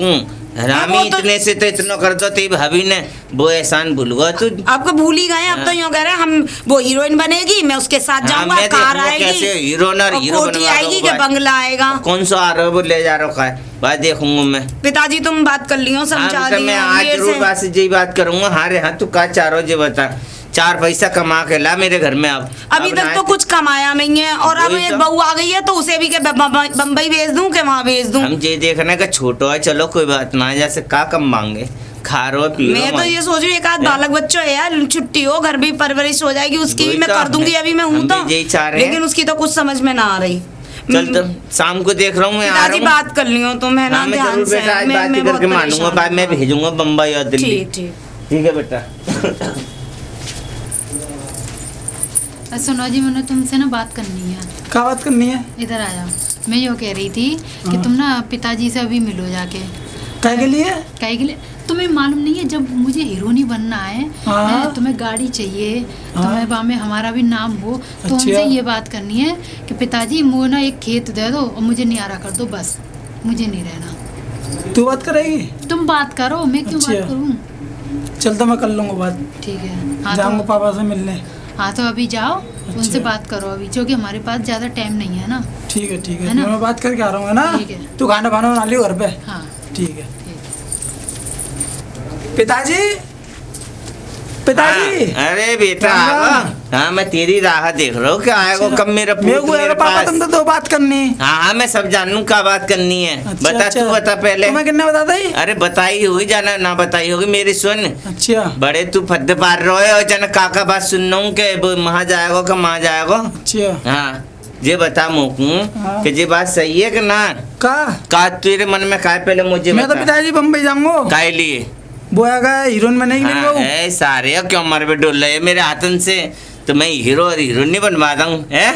रामी इतने से तो इतना कर दो, तेरी भाभी ने वो एहसान भूल गया तू। आपको भूल ही गए, अब तो यूं कह रहे हैं हम, वो हीरोइन बनेगी, मैं उसके साथ जाऊंगा, कार आएगी, हीरोइन और हीरो कोठी आएगी कि बंगला आएगा। कौन सा आ रहा है वो ले जा रहा है, बात देखूंगा मैं। पिताजी तुम बात कर लियो, समझा लियो। मैं आज जरूर बात से यही बात करूंगा। हाँ रे हाँ, तू का चारो जे बता, 4 पैसा कमा के ला मेरे घर में। अब अभी तक तो कुछ कमाया नहीं है, और अब एक बहू आ गई है तो उसे भी के बम्बई भेज दूं के वहाँ भेज दूं? हम ये देखने का छोटो है, चलो कोई बात ना, जैसे का कम मांगे, खा रो पी रो। मैं तो ये सोच रही हूँ एक आध बालक बच्चों है यार, छुट्टी हो, घर भी परवरिश हो जाएगी उसकी भी, मैं कर दूंगी। अभी मैं हूँ तो, लेकिन उसकी तो कुछ समझ में ना आ रही। चल तो शाम को देख रहा हूँ मैं, आ रहा हूँ। बात कर लियो तो मैं ना ध्यान से, मैं करके मानूंगा, बाद में भेजूंगा बम्बई और दिल्ली। ठीक है बेटा। सुनो जी, मैंने तुमसे ना बात करनी है। क्या बात करनी है? इधर आ जाओ। मैं यो कह रही थी कि तुम ना पिताजी से अभी मिलो जाके। काय के लिए? काय के लिए? तुम्हें मालूम नहीं है, जब मुझे हीरोइनी बनना है, तुम्हें गाड़ी चाहिए, तुम्हें वहाँ में हमारा भी नाम हो, तो हमसे ये बात करनी है कि पिताजी मुझे ना एक खेत दे दो और मुझे न्यारा कर दो, बस मुझे नहीं रहना। तू बात करेगी? तुम बात करो, मैं क्यों बात करूँ? चल तो मैं कर लूँगा बात। ठीक है, जाऊँगा पापा से मिलने। हाँ तो अभी जाओ, उनसे बात करो अभी, क्योंकि हमारे पास ज़्यादा टाइम नहीं है ना। ठीक है मैं बात करके आ रहा हूँ ना। ठीक है, तू खाना बना लियो घर पे। हाँ ठीक है। पिताजी, पिताजी। अरे बेटा, हाँ मैं तेरी राह देख रहा हूँ, क्या आएगा कब मेरा पापा, तुम तो दो बात करनी। हाँ मैं सब जानू क्या बात करनी है। बता तू बता पहले। मैं कितना बता दी? अरे बताई होगी, जाना ना बताई होगी मेरी सुन। अच्छा। बड़े तू फद्द पार रहे हो, जाना काका बात सुन रहा हूँ के वहाँ जाएगा कि वहाँ जाएगा। अच्छा। हाँ ये बता मोकू कि ये बात सही है कि ना? का तेरे मन में का पहले मुझे मैं तो पिताजी बम्बई जाऊंगा। काय लिए? वो आएगा हीरोइन बनेगी मेरी बहू। ए सारे क्यों मर पे डोल रहे मेरे हाथन से, तो मैं हीरो और हीरोइन नहीं बनवा दूँ है?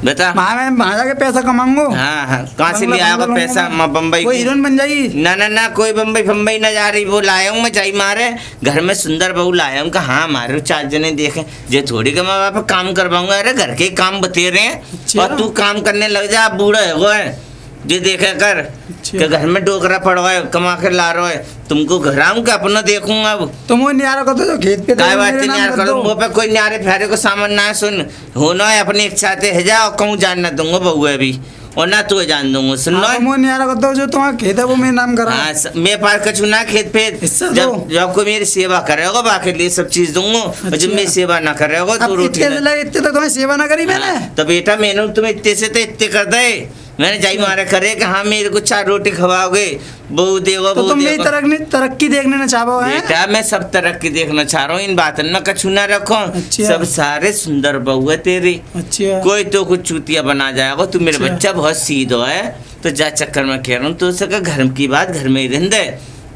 बता। मैं वहाँ जाके पैसा कमाऊंगा। हाँ कहाँ से ले आएगा पैसा? मैं बम्बई कोई हीरोइन बन जाएगी। ना कोई बम्बई ना जा रही। वो लाया हूँ मैं चाई मारे, घर में सुंदर बहू लाया हूँ। हाँ हमारे 4 जने देखे, जे थोड़ी के माँ बाप काम करवाऊंगा। अरे घर के काम बते रहे हैं और तू काम करने लग जा, बूढ़ा है वो है जो देखे कर कि घर में डोकरा पड़वा है, कमा कर ला रहा है। तुमको घर आऊँ का अपना देखूंगा। अब तुम वो न्यारा कर दो जो खेत पे। काय बात न्यारा कर दो, मुँह पे कोई न्यारे फेरे को सामान ना सुन होना है। अपनी इच्छा से है जाओ, कहूँ जान ना दूंगा बहू अभी, और ना तू जान दूंगा। सुन लो, वो न्यारा कर दो जो तुम्हारा खेत है वो मेरे नाम करा। हाँ मेरे पास कछु ना खेत पे, जब कोई मेरी सेवा करेगा बाकी लिए सब चीज दूंगा। और जब मेरी सेवा ना करेगा तो रोटी इतने तो तुम्हें सेवा ना करी मैंने। तो बेटा मैंने तुम्हें इतने से तो इतने कर दे, मैंने जाई मारे करे कि हाँ मेरे को 4 रोटी खवाओगे, बहू देगा। तो तुम मेरी तरक्की देखने ना चाहो है? बेटा मैं सब तरक्की देखना चाह रहा हूँ, इन बातों में कछु ना रखो। सब सारे सुंदर बहू है तेरी। अच्छा। कोई तो कुछ चूतिया बना जाएगा। तू मेरे बच्चा बहुत सीधा है, तो जा चक्कर में कह रहा हूँ तो उसका घर की बात घर में ही रहने दे,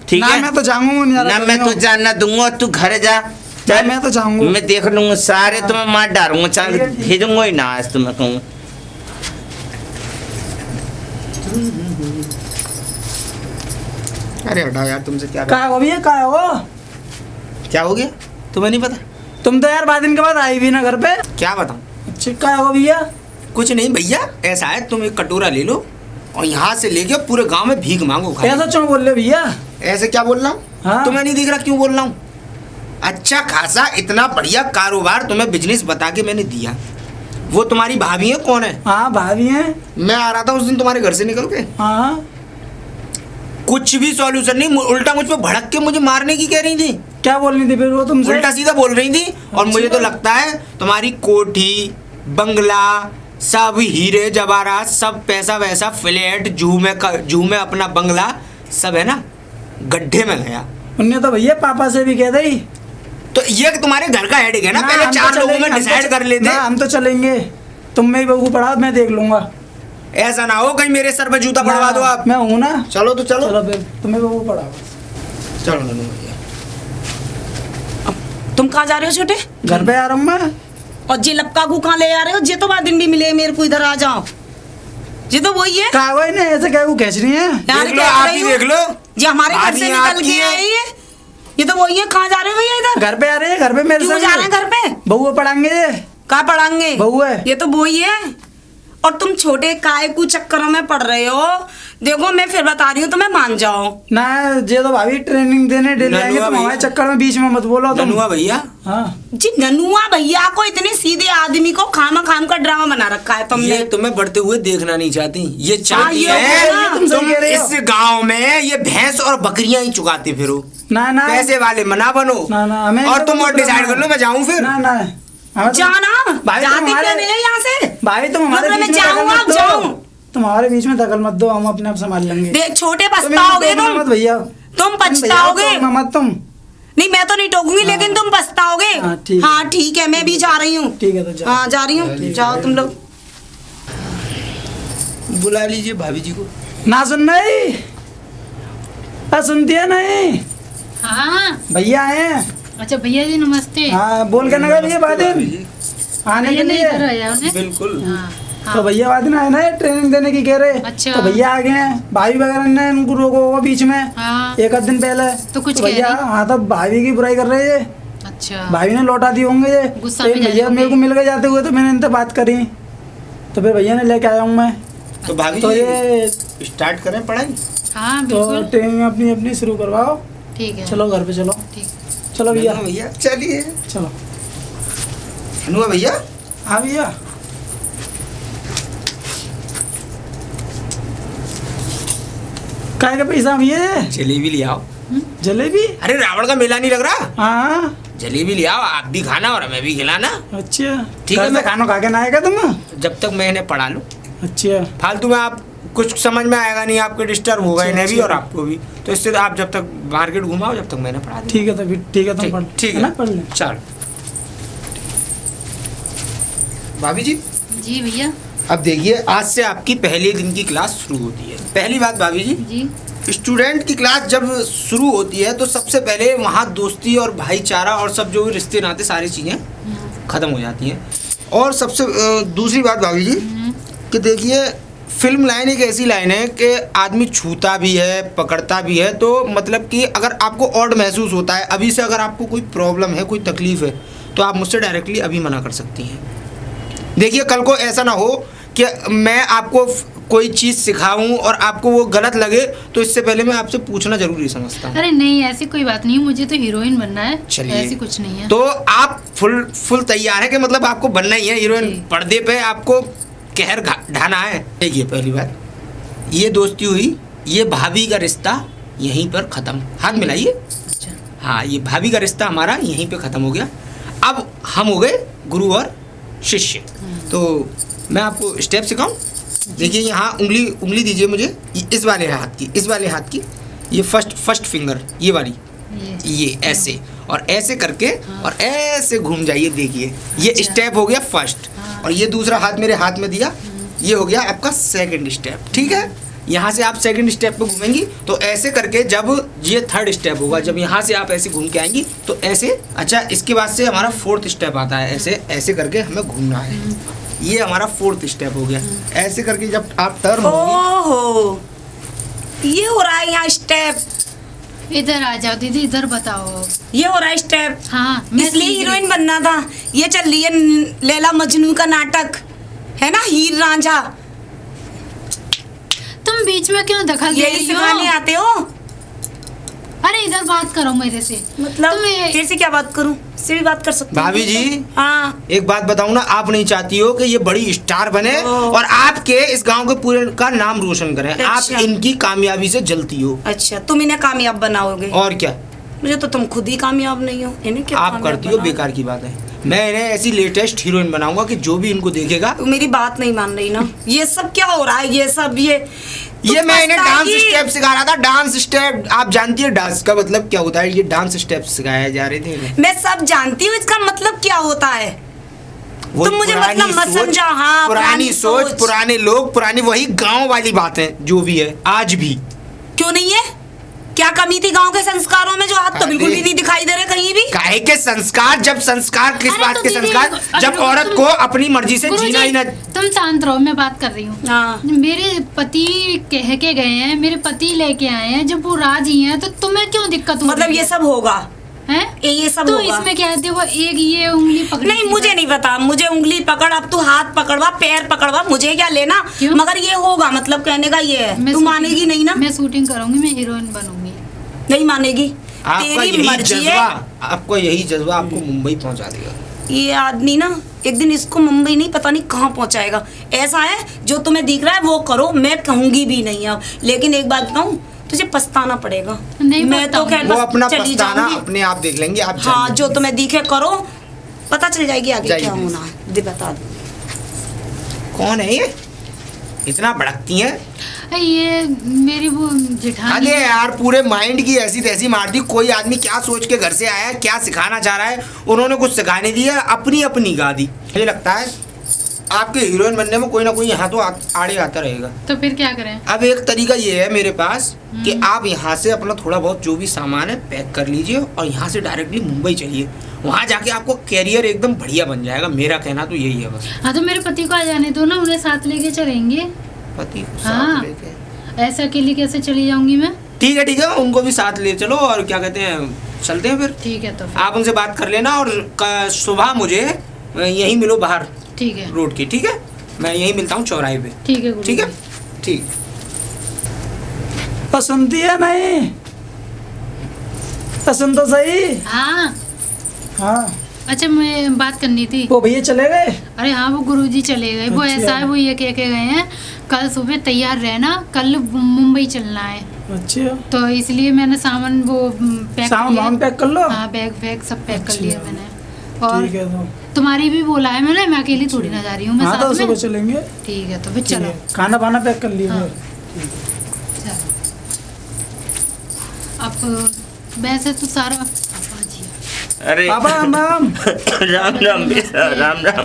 ठीक है? मैं तो जाऊंगा ना, मैं तो जानना दूंगा, तू घर जा। चल मैं तो जाऊंगा, मैं देख लूंगा सारे, तुम्हें मार डालूंगा, चांद भेजूंगा ही ना आज तुम्हें कहूँगा। अरे हटाओ यार, तुमसे क्या हो भैया? क्या हो गया तुम्हें नहीं पता? तुम तो यार 12 दिन के बाद आई भी ना घर पे। क्या बताऊं? अच्छा क्या हो भैया? कुछ नहीं भैया, ऐसा है तुम एक कटोरा ले लो और यहाँ से लेके पूरे गांव में भीख मांगो। ऐसा क्यों बोल रहे भैया? ऐसे क्या बोल रहा हूँ? हाँ? तुम्हें नहीं दिख रहा क्यों बोल रहा हूँ? अच्छा खासा इतना बढ़िया कारोबार तुम्हें बिजनेस बता के मैंने दिया। वो तुम्हारी भाभी है? कौन है? हाँ भाभी है। मैं आ रहा था उस दिन तुम्हारे घर से निकल के। हाँ। कुछ भी सॉल्यूशन नहीं, उल्टा मुझ पे भड़क के मुझे मारने की कह रही थी। क्या बोल रही थी फिर वो तुमसे? उल्टा सीधा बोल रही थी और मुझे तो लगता है तुम्हारी कोठी, बंगला, सब हीरे जवाहरात, सब पैसा वैसा, फ्लैट, जू में अपना बंगला, सब है ना गड्ढे में गया। उन्हें तो भैया पापा से भी कह दी। तो ये तुम्हारे घर का हेडिक है ना, पहले 4 लोगों में डिसाइड कर लेते। हम तो चलेंगे, तुम में ही बहू पढ़ा, मैं देख लूंगा। ऐसा ना हो कहीं मेरे सर पे जूता पड़वा दो आप। मैं हूँ ना। चलो तो चलो। चलो फिर तुम्हें बहू पढ़ाओ। चलो नन्नू भैया। तुम कहाँ जा रहे हो छोटे? घर पे आ रहा हूँ मैं। और जी लपका को कहाँ ले आ रहे हो? जे तो बाद दिन भी मिले मेरे को, इधर आ जाओ। ये तो वही है। कहा हुआ है ऐसे क्या वो खींच रही है? यार देख लो, क्या आप कर रही ही हो? देख लो। ये हमारे घर से आदमी निकल आपकी के है। आई है। ये तो वही है। कहाँ जा रहे हो भैया इधर? घर पे आ रहे हैं, घर पे मेरे क्यों साथ जा रहे हैं घर पे? बहू पढ़ाएंगे ये। कहाँ पढ़ाएंगे? बहू है। ये तो वही है। और तुम छोटे काय को चक्करों में पढ़ रहे हो। देखो मैं फिर बता रही हूँ, तुम्हें मान जाओ ना। ये तो भाभी ट्रेनिंग देने डेली आएंगे, ननुआ तुम हमारे भैया। चक्कर में बीच में मत बोलो तुम। नन्नुआ भैया। हाँ जी। ननुआ भैया को, इतने सीधे आदमी को खाम का ड्रामा बना रखा है तुमने। ये तुम्हें बढ़ते हुए देखना नहीं चाहती, ये चाहती ये है होगा ना। तुम सही कह रहे हो। इस गांव में ये भैंस और बकरियां ही चुगाते फिरो। ना ना पैसे वाले मना बनो। ना ना हमें और तो तुम और मतलब डिसाइड कर लो, मैं जाऊं फिर। ना ना हमें तो- जाना भाई जाते तुम क्या हमारे- नहीं है यहाँ से? भाई तुम हमारे मतलब बीच मैं में दखल जाऊंगा, मत दो। जाऊं। तुम हमारे बीच में दखल मत दो, हम अपने आप संभाल लेंगे। देख छोटे तुम पछताओगे इनको टोकना मत तुम। भैया। तुम पछताओगे। भैया को टोकना मत तुम। नहीं मैं तो नहीं टोकूंगी, लेकिन तुम पछताओगे। हाँ, ठीक है। हाँ ठीक है, मैं भी जा रही हूँ। ठीक है तो जाओ। हाँ जा रही हूँ, जाओ तुम लोग। बुला लीजिए भाभी जी को। ना सुन नहीं, सुनती है नहीं। हाँ भैया आए हैं। अच्छा भैया जी नमस्ते। हाँ बोल के नगर भैया बाद में आने के भैया ने लिए। इधर आया उन्हें। बिल्कुल। हाँ हाँ। तो भैया बाद में आए ना ट्रेनिंग देने की कह रहे। अच्छा। तो भैया आ गए हैं, भाई वगैरह ने उनको रोको होगा बीच में हाँ। एक आध दिन पहले। तो कुछ कह भैया रही? हाँ तो भाभी की बुराई कर रहे हैं। अच्छा भाई ने लौटा दिए होंगे ये। गुस्सा तो में जा रहे भैया मेरे को होंगे। मिल गए जाते हुए, तो मैंने इनसे बात करी, तो फिर भैया ने लेके आया हूँ मैं। तो भाभी तो जी ये स्टार्ट करें पढ़ाई। हाँ तो बिल्कुल ट्रेनिंग अपनी अपनी शुरू करवाओ। ठीक है। चलो घर पे चलो। ठीक। चलो भैया नन्नुआ भैया चलिए। चलो। नन्नुआ भैया हाँ भैया। काय का पैसा भैया? जलेबी ले आओ। जलेबी? अरे रावण का मेला नहीं लग रहा? हाँ जलेबी ले आओ, आप भी खाना और हमें भी खिलाना। अच्छा ठीक है, घर से मैं- खाना खा के ना आएगा तुम? जब तक मैं इन्हें पढ़ा लूँ। अच्छा फालतू में आप कुछ समझ में आएगा नहीं, आपके डिस्टर्ब होगा अच्छा, इन्हें भी अच्छा। और आपको भी। तो इससे आप जब तक मार्केट घुमाओ, जब तक मैंने पढ़ा दी। ठीक है तो फिर ठीक है तुम पढ़ ठीक ना है पढ़ ले। चल भाभी जी। जी भैया अब देखिए, आज से आपकी पहले दिन की क्लास शुरू होती है। पहली बात भाभी जी, जी स्टूडेंट की क्लास जब शुरू होती है तो सबसे पहले वहाँ दोस्ती और भाईचारा और सब जो भी रिश्ते नाते सारी चीज़ें ख़त्म हो जाती हैं। और सबसे दूसरी बात भाभी जी कि देखिए, फिल्म लाइन एक ऐसी लाइन है कि आदमी छूता भी है, पकड़ता भी है। तो मतलब कि अगर आपको ऑड महसूस होता है अभी से, अगर आपको कोई प्रॉब्लम है, कोई तकलीफ़ है, तो आप मुझसे डायरेक्टली अभी मना कर सकती हैं। देखिए, कल को ऐसा ना हो कि मैं आपको कोई चीज़ सिखाऊं और आपको वो गलत लगे, तो इससे पहले मैं आपसे पूछना जरूरी समझता हूँ। अरे नहीं ऐसी कोई बात नहीं है, मुझे तो हीरोइन बनना है। चलिए। ऐसी कुछ नहीं है। तो आप फुल तैयार है कि मतलब आपको बनना ही है हीरोइन? जी। पर्दे पे आपको कहर ढाना है। देखिए, पहली बात ये दोस्ती हुई, ये भाभी का रिश्ता यहीं पर ख़त्म। हाथ मिलाइए। अच्छा हाँ, ये भाभी का रिश्ता हमारा यहीं पे ख़त्म हो गया। अब हम हो गए गुरु और शिष्य। तो मैं आपको स्टेप सिखाऊं। देखिए, यहाँ उंगली दीजिए मुझे, इस वाले हाथ की ये फर्स्ट फिंगर, ये वाली, ये ऐसे और ऐसे करके और ऐसे घूम जाइए। देखिए, ये अच्छा। स्टेप हो गया फर्स्ट। हाँ। और ये दूसरा हाथ मेरे हाथ में दिया, ये हो गया आपका सेकंड स्टेप। ठीक है, यहाँ से आप सेकंड स्टेप पे घूमेंगी तो ऐसे करके, जब ये थर्ड स्टेप होगा, जब यहाँ से आप ऐसे घूम के आएंगी तो ऐसे। अच्छा, इसके बाद से हमारा फोर्थ स्टेप आता है, ऐसे ऐसे करके हमें घूमना है। ये हमारा फोर्थ स्टेप हो गया। ऐसे करके जब आप टर्न होगी, ओहो, ये हो रहा है यहाँ स्टेप। इधर आ जाओ दीदी, इधर बताओ। ये हो रहा है स्टेप। हाँ मैं इसलिए सीख रही हीरोइन बनना था। ये चल रही है लैला मजनू का नाटक, है ना, हीर रांझा। तुम बीच में क्यों दखल दे यही रही सिखाने हो? आते हो? अरे इधर बात करो मेरे से। मतलब तुम्हें- फिर से क्या बात करूं? इससे भी बात कर सकती हूँ। भाभी जी, हाँ। एक बात बताऊं ना, आप नहीं चाहती हो कि ये बड़ी स्टार बने और आपके इस गांव के पूरे का नाम रोशन करें। आप अच्छा। इनकी कामयाबी से जलती हो। अच्छा, तुम इन्हें कामयाब बनाओगे? और क्या? मुझे तो तुम खुद ही कामयाब नहीं हो, इन्हें क्या आप कामयाब करती हो, बनाओ? बेकार की बात है। मैं इन्हें ऐसी लेटेस्ट हीरोइन बनाऊंगा कि जो भी इनको देखेगा। तू मेरी बात नहीं मान रही ना। ये सब क्या हो रहा है, ये सब ये मैं इन्हें डांस पछताएगी। स्टेप सिखा रहा था। डांस स्टेप, आप जानती है डांस का मतलब क्या होता है? ये डांस स्टेप सिखाया जा रहे थे इन्हें। मैं सब जानती हूँ, इसका मतलब क्या होता है। वो तुम मुझे पुरानी मतलब मत सोच, समझा। हाँ, पुरानी सोच, पुराने लोग, पुरानी वही गांव वाली बातें जो भी है आज भी। क्यों नहीं है? क्या कमी थी गांव के संस्कारों में जो आज तो बिल्कुल भी नहीं दिखाई दे रहे कहीं भी? काहे के संस्कार? जब संस्कार किस अरे बात तो के दीदी, संस्कार? अरे जब रुको, औरत तुम- को अपनी मर्जी से गुरुजी, जीना ही ना। तुम शांत रहो, मैं बात कर रही हूँ। हाँ। मेरे पति कह के गए हैं, मेरे पति लेके आए हैं, जब वो राजी हैं तो तुम्हें क्यों दिक्कत हो मतलब रही ये है? सब होगा, हैं? ये सब तो होगा। इसमें क्या है? देखो, एक ये उंगली पकड़ी नहीं, थी मुझे बस। नहीं पता। मुझे उंगली पकड़, अब तू हाथ पकड़वा, पैर पकड़वा, मुझे क्या लेना। क्यों? मगर ये होगा, मतलब कहने का ये है। मैं तू शूटिंग- मानेगी नहीं ना? मैं शूटिंग करूंगी, मैं हीरोइन बनूंगी। नहीं मानेगी। आपका तेरी यही मर्जी है। जज्बा, आपको यही जज्बा आपको मुंबई पहुंचा देगा। ये आदमी ना एक दिन इसको मुंबई नहीं पता नहीं कहाँ पहुंचाएगा। ऐसा है, जो तुम्हें दिख रहा है वो करो, मैं कहूंगी भी नहीं अब। लेकिन एक बात बताऊं, तुझे पछताना पड़ेगा। नहीं मैं तो पछताऊंगी। खैर वो बस अपना चली पछताना जाऊंगी। अपने आप देख लेंगे। आप हाँ, जाइए। जो तुम्हें दिखे करो, पता चल जाएगी आगे जाइए क्या प्लीज। होना है। दे बता दो। कौन है ये? इतना भड़कती हैं? ये मेरी वो जेठानी अरे यार, पूरे माइंड की ऐसी तैसी मार दी। कोई आदमी क्या सोच के घर से आया है, क्या सिखाना चाह रहा है, उन्होंने कुछ सिखाने दिया, अपनी अपनी गा दी। मुझे लगता है आपके हीरोइन बनने में कोई ना कोई यहाँ तो आड़े आता रहेगा। तो फिर क्या करें? अब एक तरीका ये है मेरे पास कि आप यहाँ से अपना थोड़ा बहुत जो भी सामान है पैक कर लीजिए और यहाँ से डायरेक्टली मुंबई चलिए। वहाँ जाके आपको कैरियर एकदम बढ़िया बन जाएगा। मेरा कहना तो यही है बस। हाँ, तो मेरे पति को आ जाने दो ना, उन्हें साथ लेके चलेंगे। पति को हाँ। साथ लेके, ऐसा अकेली कैसे चली जाऊंगी मैं? ठीक है, उनको भी साथ ले चलो। और क्या कहते हैं, चलते हैं फिर। ठीक है, तो फिर आप उनसे बात कर लेना और सुबह मुझे यहीं मिलो बाहर ठीक है। रोड की। ठीक है, मैं यहीं मिलता हूँ चौराहे पे। ठीक है गुरु ठीक है, जी। ठीक। पसंद है नहीं? पसंद तो सही। हाँ, हाँ, अच्छा, मैं बात करनी थी। वो भैया चले गए। अरे हाँ, वो गुरुजी चले गए। वो अच्छा। ऐसा है, वो ये कह के गए हैं कल सुबह तैयार रहना, कल मुंबई चलना है। अच्छा, तो इसलिए मैंने सामान वो पैक सामान किया। वामान पैक कर लो। हाँ, बैग सब पैक कर अच्छा। लिया मैंने। और ठीक है, तो तुम्हारी भी बोला है मैंने, मैं अकेली थोड़ी ना जा रही हूँ, मैं हाँ, तो साथ सुबह में। चलेंगे। ठीक है, तो फिर ठीक चलो। है, खाना पाना पैक कर लिए। हाँ। चलो। अब वैसे तो सारा पापा जी। अरे पापा राम। राम राम बेटा, राम राम।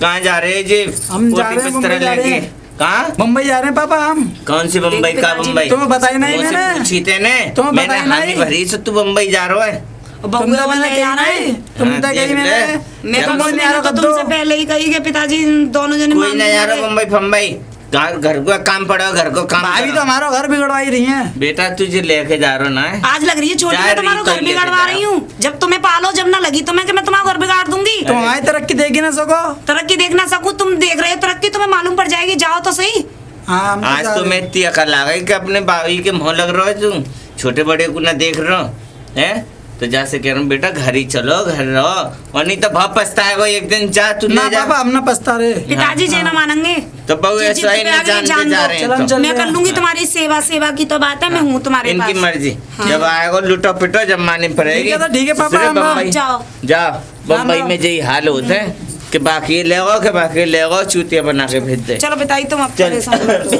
कहाँ जा रहे हैं जी? हम जा पोती रहे हैं, बिस्तर मुंबई जा रहे लेके। हैं। कहाँ? मुंबई जा रहे हैं पापा हम। कौन सी बम्बई का पिताजी, बम्बई? तुम्हें बताई नहीं मुझसे मैंने। पूछी तेने? तुम्हें मैंने बताई हामी नहीं। भरी से तू बम्बई जा रहा है। तुम तो मैंने कही नहीं। तुम हाँ, तो देख कही ले। मैंने। मैं तो चलो, नहीं आ मैंने रहा तो कद्दू। तुमसे पहले ही कही कि पिताजी दोनों जने कोई मान नहीं जा रहा लेंगे। बम्बई फम्बई। घर को काम पड़ा, घर को काम भाभी करो। तो हमारा घर बिगड़वाई रही है। बेटा तुझे लेके जा रहा ना है। आज लग रही है छोटी, जा मैं रही तुम्हारा तो घर लेके बिगाड़वा जा रही हूँ। जब तुम्हें पालो, जब ना लगी तुम्हें कि मैं तुम्हारा घर बिगाड़ दूंगी। तुम हमारी तरक्की देखी ना सको। तरक्की देख ना सकूं, तुम देख रहे हो तरक्की, तुम्हें मालूम पड़ जाएगी। जाओ तो सही। हाँ, हम आज जा तो रहे मैं हैं। इतनी अकल आ गई कि अपने भाई के मुँह लग रहा है तुम, छोटे बड़े को ना देख रहा है। तो जैसे कह रहा हूँ बेटा, घर ही चलो, घर रहो, और नहीं तो बहुत पछताएगा एक दिन। जा तू ना ले जा। पापा, हम ना पछता रहे। पिताजी जे ना मानेंगे। तो बहु जी, ऐसा ही जिद पे नहीं आगे जानते जान जा दो। रहे चलो, हैं तो। चल। मैं कर लूंगी तुम्हारी सेवा की तो बात है, मैं हूँ तुम्हारे पास। इनकी मर्जी। हाँ। जब आएगा लुटो पिटो, जब मानी पड़ेगी। ठीक है, तो ठीक है पापा, दूसरे हम बम्बई जाओ। जाओ। बम्बई राम। में यही हाल होते हैं कि बाकी ले गो, के बाकी ले गो, चूतिया बना के भेज दे। चलो पिताजी, तुम अब चल। परेशान मत हो।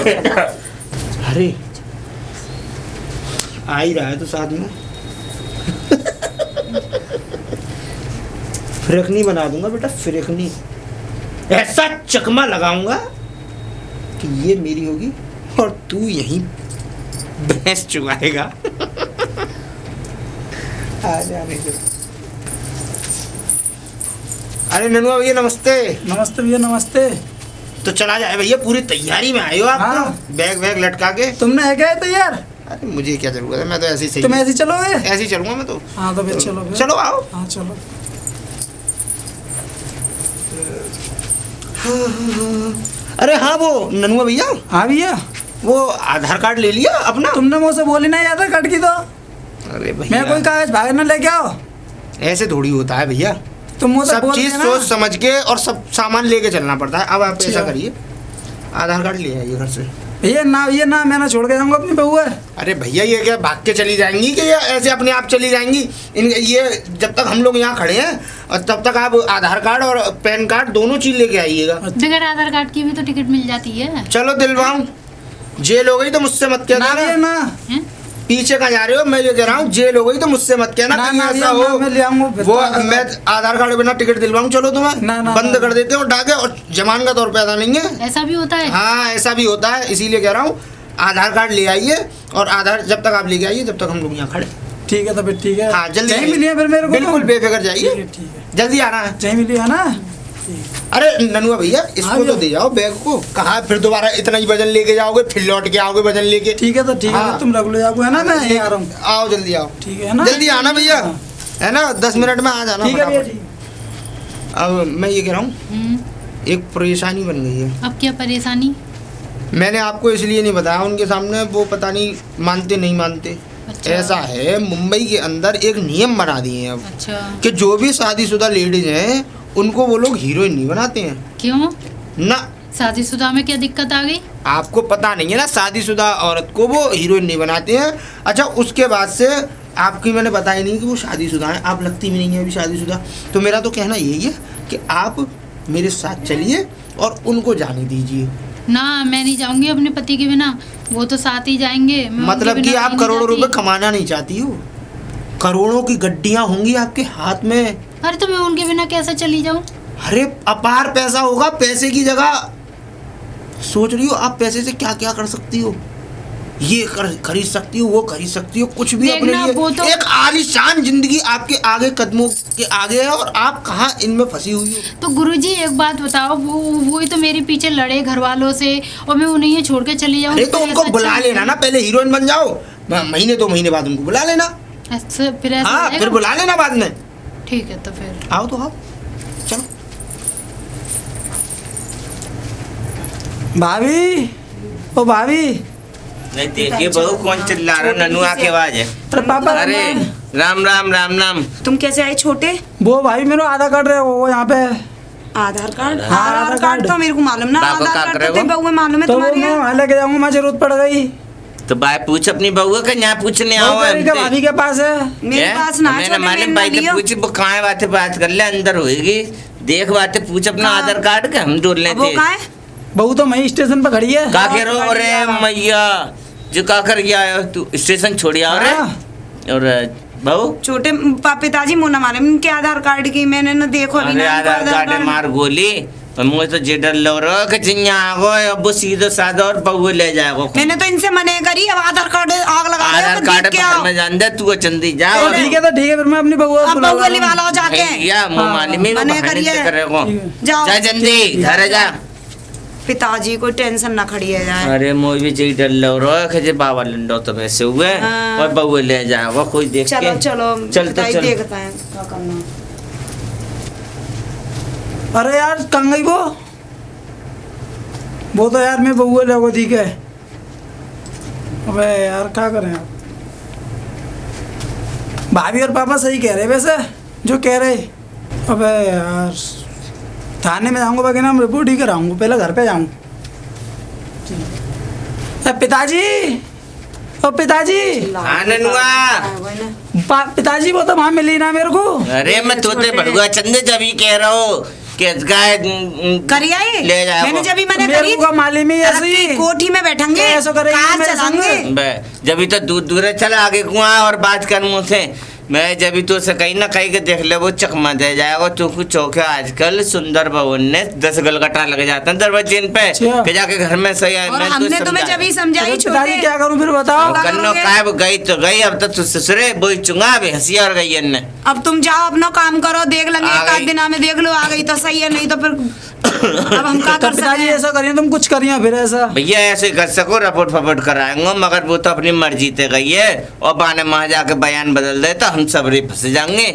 अरे आ ही रहा है तो साथ में फिरकनी बना दूंगा बेटा, फिरकनी। ऐसा चकमा लगाऊंगा कि ये मेरी होगी और तू यहीं भैंस चुगाएगा। आ जाने दो। अरे ननुआ भैया नमस्ते। नमस्ते भैया, नमस्ते। तो चला जाए भैया, पूरी तैयारी में आए हो आप। हाँ। तो बैग वैग लटका के। तुमने है क्या तैयार? अरे मुझे क्या जरूरत है, मैं तो ऐसे ही सही तुम ऐसे ही चलोगे? ऐसे ही चलूंगा मैं तो। हाँ, तो फिर चलो फिर। चलो आओ। हाँ, चलो। अरे हाँ, वो ननुआ भैया, हाँ भैया, वो आधार कार्ड ले लिया अपना? तुमने मुझसे बोली ना याद है कट की तो। अरे मैं भैया, कोई कागज भाग ना लेके आओ। ऐसे थोड़ी होता है भैया। तुम मुझसे सब बोल चीज देना। सोच समझ के और सब सामान लेके चलना पड़ता है। अब आप ऐसा अच्छा। करिए, आधार कार्ड ले आइए घर से। ये ना मैं ना छोड़ के जाऊंगा अपनी बहू है। अरे भैया ये क्या भाग के चली जाएंगी कि ये ऐसे अपने आप चली जाएंगी? ये जब तक हम लोग यहाँ खड़े हैं और तब तक आप आधार कार्ड और पैन कार्ड दोनों चीज लेके आइएगा। बगैर आधार कार्ड की भी तो टिकट मिल जाती है। चलो दिलवाऊं, जेल हो गई तो मुझसे मत कहना। ना ये ना हैं? पीछे कहाँ जा रहे हो? मैं ये कह रहा हूँ जेल हो गई तो मुझसे मत कहना। ना, कहीं ना, ऐसा ना, हो मैं ले आऊंगा फिर वो तो। मैं आधार कार्ड बिना टिकट दिलवाऊं। चलो तुम्हें ना, ना, बंद ना। कर देते हो डाके, और जमानत और पैदा नहीं है। ऐसा भी होता है? हाँ ऐसा भी होता है, इसीलिए कह रहा हूँ आधार कार्ड ले आइए, और आधार जब तक आप लेके आइए तब तक हम लोग यहाँ खड़े। ठीक है तो फिर ठीक है। हाँ जल्दी यहीं आइए। मिलिए फिर मेरे को। बिल्कुल बेफिक्र जाइए, ठीक है जल्दी आना है। यहीं मिलिए है ना। अरे ननुआ भैया इसको हाँ, तो जो- दे जाओ बैग को। कहाँ फिर दोबारा इतना ही वजन लेके जाओगे, फिर लौट के आओगे वजन लेके। ठीक है तो ठीक है हाँ। तुम रख लो जाओ, है ना, मैं यहीं आ रहा हूँ। आओ जल्दी आओ, ठीक है ना, जल्दी आना भैया, हाँ। है ना 10 मिनट में आ जाना ठीक है भैया फटाफट। ठीक। अब मैं ये कह रहा हूँ हम्म, एक परेशानी बन गई है। अब क्या परेशानी? मैंने आपको इसलिए नहीं बताया उनके सामने, वो पता नहीं मानते नहीं मानते। अच्छा। ऐसा है मुंबई के अंदर एक नियम बना दिए हैं अब अच्छा, कि जो भी शादीशुदा लेडीज हैं उनको वो लोग हीरोइन नहीं बनाते हैं क्यों? ना। शादीशुदा में क्या दिक्कत आ गई? आपको पता नहीं है ना, शादीशुदा औरत को वो हीरोइन नहीं बनाते हैं। अच्छा उसके बाद से आपकी मैंने बताया नहीं कि वो शादीशुदा हैं, आप लगती भी नहीं है अभी शादीशुदा। तो मेरा तो कहना यही है कि आप मेरे साथ चलिए और उनको जाने दीजिए। ना मैं नहीं जाऊंगी अपने पति के बिना, वो तो साथ ही जाएंगे। मैं उनके मतलब कि बिना आप कहीं नहीं करोड़ों जाती। रुपए कमाना नहीं चाहती हो? करोड़ों की गड्डियां होंगी आपके हाथ में। अरे तो मैं उनके बिना कैसे चली जाऊं? अरे अपार पैसा होगा, पैसे की जगह सोच रही हो आप पैसे से क्या क्या कर सकती हो? ये खरीद सकती हो, वो खरीद सकती हो, कुछ भी अपने देखना, वो लिए। तो- एक आलीशान जिंदगी आपके आगे कदमों के आगे है और आप कहाँ इनमें फंसी हुई हो? तो गुरुजी एक बात बताओ, वो ही तो मेरे पीछे लड़े घर वालों से, और मैं उन्हें ही छोड़ के चली जाऊं? अरे तो उनको ऐसा बुला अच्छा लेना ना, पहले हीरोइन बन जाओ, महीने 2 महीने बाद उनको बुला लेना। ऐसा फिर ऐसा हाँ रहेगा? फिर बुला लेना बाद में। ठीक है तो फिर आओ तो आओ, चलो। भाभी, ओ भाभी। नहीं देखिए बहू कौन चिल्ला रहा, ननुआ की आवाज है। अरे पापा अरे राम राम राम राम। तुम कैसे आए छोटे? वो भाई मेरा आधार कार्ड रहे वो यहाँ पे। आधार कार्ड? हाँ, आधार आधार कार्ड कार्ड। तो मेरे को मालूम ना, बाबा आधार का कार्ड करेगो? तो बहू मालूम है तो वो तुम्हारे मैं यहाँ। वहाँ लेके जाऊंगा, मुझे जरूरत पड़ गई। तो भाई पूछ अपनी बहू का, यहाँ पूछने आओ। वो कह रही कि भाभी के पास है। मेरे पास ना मैंने छोटे, मालूम मेरे भाई ना के लियो। पूछ, वो कहाँ बातें बात कर ले, अंदर होएगी देख बातें पूछ अपना हाँ। आधार कार्ड का, हम डोल अब वो लेते। कहाँ है? बहू तो वहीं स्टेशन पे खड़ी है। का कह रहे हो? अरे मैया जो का कर गया है, तू स्टेशन छोड़ आओ रे। हाँ। और बहू छोटे पिताजी मुँह न मालूम इनके आधार कार्ड की, मैंने ना देखो अभी अरे ना इनको आधार कार्ड मार गोली, और मुझे तो जे डर लग रहा है कि चिंया आगो अब वो सीधो साधा और बहू ले जाएगो। मैंने तो इनसे मने करी, अब आधार कार्ड आग लगा रहे हो, आधार तो कार्ड देख के पर आओ। में जान दे तू चंदी जा। तो ठीक है तो ठीक है, फिर मैं अपनी बहू अब बुला बहू लूंगा। वाला हो जाके या मुंह माली में मने बहाने करिए। से करेगो। ठीक है। जाओ जा जल्दी घर जा। पिताजी को टेंशन ना खड़ी है जाए। अरे मोई भी जी डर लग रहा है कि जे बाबा लंडो तो वैसे हुए हाँ। और बहू ले जाएगा कोई देख के। चलो चलो चल तो पिताजी चल। देखता है क्या करना। अरे यार कहाँ गई वो तो यार मैं बहू ले वो ठीक है। अबे यार क्या करें आप। भाभी और पापा सही कह रहे वैसे जो कह रहे। अबे यार थाने में जाऊंगा, बाकी ना रिपोर्ट ही कराऊंगा, पहले घर पे जाऊँ। पिताजी, ओ पिताजी, हाँ ननुआ। पिताजी वो तो वहाँ मिली ना मेरे को। अरे मैं तोते भड़ुआ चंदे जब ही कह रहा हूँ कि गाय करिया ये? ले जाओ। मैंने जब ही मैंने मेरे करी को का मालूम ही ऐसे ही। कोठी में बैठेंगे, ऐसा करेंगे कार मेरे चलाएंगे। संग। जब ही तो दूर दूर चला आगे कुआं और बात कर मुझसे। मैं जब भी तो से कहीं ना कहीं के देख ले वो चकमा दे जाएगा। तू कुछ चौके आजकल सुंदर भवन ने 10 गलगटा लग जाता है दरवाजे पे अच्छा। कि जाके घर में सही है। और मैं तो हमने तुम्हें समझा जब ही समझाई तो पिताजी छोटे, क्या करूँ फिर बताओ। क्या कन्नो करोगे? काय वो गई तो गई, अब तो तू ससुरे बोई चुंगा भी हंसिया और गई ने। अब तुम जाओ अपना काम करो, देख लेंगे आ एक आध गई। दिन में देख लो, आ गई तो सही है, नहीं तो फिर अब हम क्या तो कर पिताजी सकते ऐसा करिए, तुम कुछ करिए फिर ऐसा। भैया ऐसे कर सको रपोट फपोट कराएंगे, मगर वो तो अपनी मर्जी ते गई है और बाने वहां जाके बयान बदल दे तो हम सब रे फंस जाएंगे।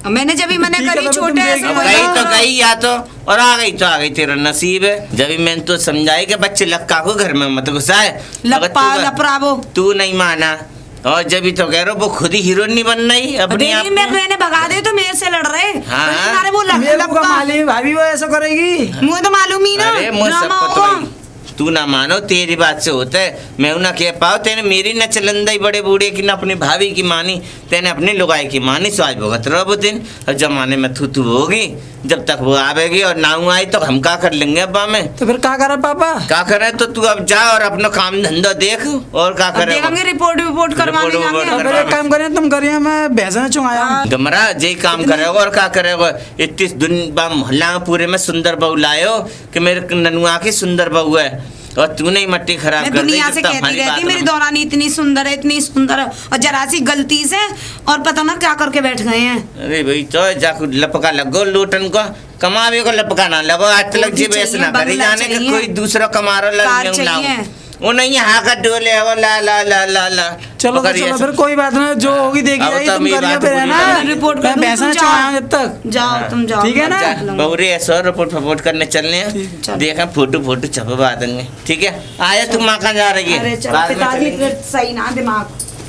मैंने जब ही मने ठीक है, करी तो तुम छोटे देख ऐसे लो। अब बोला। गई तो गई, या तो और आ गई तो आ गई, तेरा नसीब है। जब भी मैंने तो समझाई कि बच्चे लक्का को घर में मत घुसाए, मगर लपा लपरावो। तू नहीं माना। और जब भी तो कह रहा वो खुद ही हीरोइन नहीं बन रही अपने आप देखी मैं मैंने भगा दे तो मेरे से लड़ रहे। हाँ। तो तुम्हारे वो मेरे को का लपका मालूम भाभी वो ऐसा करेगी। मुझे तो मालूम ही ना, अरे मुझे सब ड्रामा पता होगा। ही। तू ना मानो तेरी बात से होता है, मैं ना कह पाओ तेने मेरी न चलंदाई बड़े बूढ़े की न अपनी भाभी की मानी, तेने अपनी लुगाई की मानी, सो आज भुगत रहो वो दिन। और जमाने में थू होगी, जब तक वो आवेगी और ना आई तो हम क्या कर लेंगे अब्बा में। तो फिर क्या करे पापा? क्या करे तो तू अब जा और अपना काम धंधा देख, और क्या करे देखेंगे रिपोर्ट करवाने रिपोर्ट जाएंगे। फिर एक काम करिए, तुम करिए, मैं भैंसा चुंगाया हूँ। गमरा यही काम करेगा और क्या करेगा। इतनी मोहल्ला में पूरे में सुंदर बहू लायो कि मेरे ननुआ की सुंदर बहू है, और तूने ही मट्टी खराब मैं कर दी। दुनिया से कहती रहती मेरी दौरानी इतनी सुंदर है, इतनी सुंदर है, और जरा सी गलती से और पता ना क्या करके बैठ गए हैं। अरे भाई तो जाकू लपका लगो लूटन को, कमावे को लपका ना लगो। आज तक जी बेस ना करी जाने के कोई दूसरा कमा रहा चाहिए। वो नहीं हाँ का डोले वो ला ला ला ला ला। चलो तो चलो फिर कोई बात नहीं, जो होगी देखी जाएगी। तुम करिए फिर, है ना? रिपोर्ट मैं भैंसा चुंगाया हूँ जब तक। जाओ तुम जाओ, ठीक है ना? बहुरे ऐसा रिपोर्ट फपोर्ट करने चलने हैं, देखा फोटो छपवा देंगे। ठीक है, आया तुम माँ कहाँ जा रही है? अरे चलो बाद में पिताजी चलेंगे। सही ना दिमाग